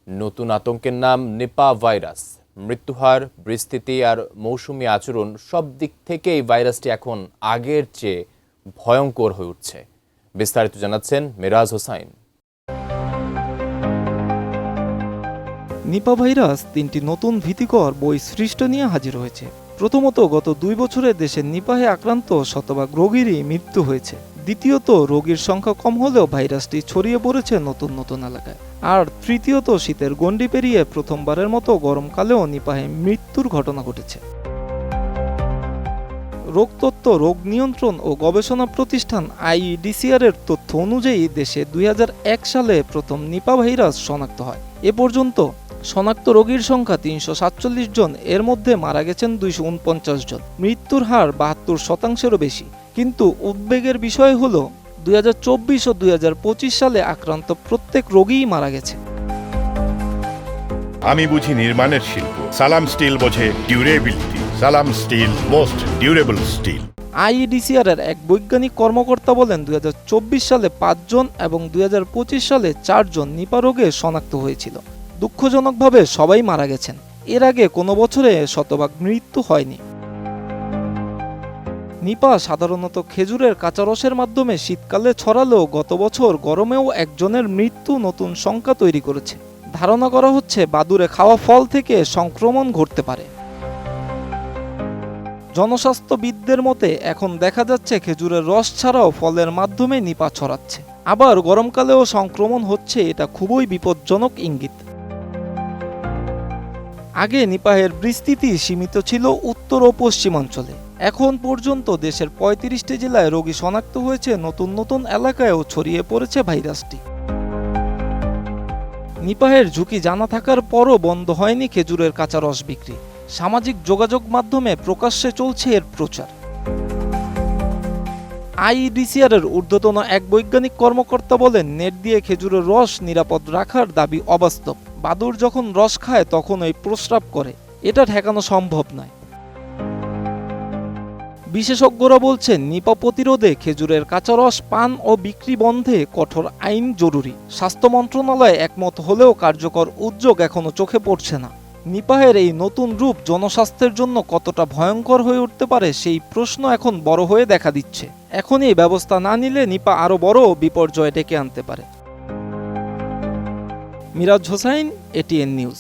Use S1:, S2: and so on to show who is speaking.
S1: নতুন আতঙ্কের নাম নিপা ভাইরাস। মৃত্যুহার, পরিস্থিতি আর মৌসুমী আচরণ সব দিক থেকেই ভাইরাসটি এখন আগের চেয়ে ভয়ঙ্কর হয়ে উঠছে। বিস্তারিত জানাচ্ছেন মিরাজ হোসাইন।
S2: নিপা ভাইরাস তিনটি নতুন ভীতিকর বৈশিষ্ট্য নিয়ে হাজির হয়েছে। প্রথমত, গত 2 বছরে দেশে নিপাহে আক্রান্ত শতভাগ রোগীরই মৃত্যু হয়েছে। দ্বিতীয়ত, রোগীর সংখ্যা কম হলেও ভাইরাসটি ছড়িয়ে পড়েছে নতুন নতুন এলাকায়। আর তৃতীয়ত, শীতের গণ্ডি পেরিয়ে প্রথমবারের মতো গরমকালেও নিপাহে মৃত্যুর ঘটনা ঘটেছে। রোগতত্ত্ব, রোগ নিয়ন্ত্রণ ও গবেষণা প্রতিষ্ঠান IEDCR এর তথ্য অনুযায়ী দেশে 2001 সালে প্রথম নিপা ভাইরাস শনাক্ত হয়। এ পর্যন্ত শনাক্ত রোগীর সংখ্যা 347 জন, এর মধ্যে মারা গেছেন 249 জন। মৃত্যুর হার 72%-এরও বেশি। কিন্তু উদ্বেগের বিষয় হলো 2024 ও 2025 সালে আক্রান্ত প্রত্যেক রোগীই মারা গেছে।
S3: আমি বুঝি নির্মাণের শিল্প, সালাম স্টিল বোঝে durability. Salam steel, most durable steel.
S2: IEDCR এর এক বৈজ্ঞানিক কর্মকর্তা বলেন, 2024 সালে 5 জন এবং 2025 সালে 4 জন নিপা রোগে শনাক্ত হয়েছিল। দুঃখজনকভাবে সবাই মারা গেছেন। এর আগে কোনো বছরে শতভাগ মৃত্যু হয়নি। নিপা সাধারণত খেজুরের কাঁচা রসের মাধ্যমে শীতকালে ছড়ালেও গত বছর গরমেও একজনের মৃত্যু নতুন শঙ্কা তৈরি করেছে। ধারণা করা হচ্ছে বাদুড়ে খাওয়া ফল থেকে সংক্রমণ ঘটতে পারে। জনস্বাস্থ্যবিদদের মতে এখন দেখা যাচ্ছে খেজুরের রস ছাড়াও ফলের মাধ্যমে নিপা ছড়াচ্ছে। আবার গরমকালেও সংক্রমণ হচ্ছে, এটা খুবই বিপজ্জনক ইঙ্গিত। আগে নিপাহের বিস্তৃতি সীমিত ছিল উত্তর ও পশ্চিমাঞ্চলে। এখন পর্যন্ত দেশের 35টি জেলায় রোগী শনাক্ত হয়েছে। নতুন নতুন এলাকায়ও ছড়িয়ে পড়েছে ভাইরাসটি। নিপাহের ঝুঁকি জানা থাকার পরও বন্ধ হয়নি খেজুরের কাঁচা রস বিক্রি। সামাজিক যোগাযোগ মাধ্যমে প্রকাশ্যে চলছে এর প্রচার। IEDCR এর ঊর্ধ্বতন এক বৈজ্ঞানিক কর্মকর্তা বলেন, নেট দিয়ে খেজুরের রস নিরাপদ রাখার দাবি অবাস্তব। বাদুড় যখন রস খায় তখন ওই প্রস্রাব করে, এটা ঠেকানো সম্ভব নয়। বিশেষজ্ঞরা বলছেন, নিপা প্রতিরোধে খেজুরের কাঁচা রস পান ও বিক্রি বন্ধে কঠোর আইন জরুরি। স্বাস্থ্য মন্ত্রণালয় একমত হলেও কার্যকর উদ্যোগ এখনো চোখে পড়ছে না। নিপাহের এই নতুন রূপ জনস্বাস্থ্যের জন্য কতটা ভয়ঙ্কর হয়ে উঠতে পারে সেই প্রশ্ন এখন বড় হয়ে দেখা দিচ্ছে। এখনই ব্যবস্থা না নিলে নিপা আরও বড় বিপর্যয় ডেকে আনতে পারে। Miraj Hossain, ATN news.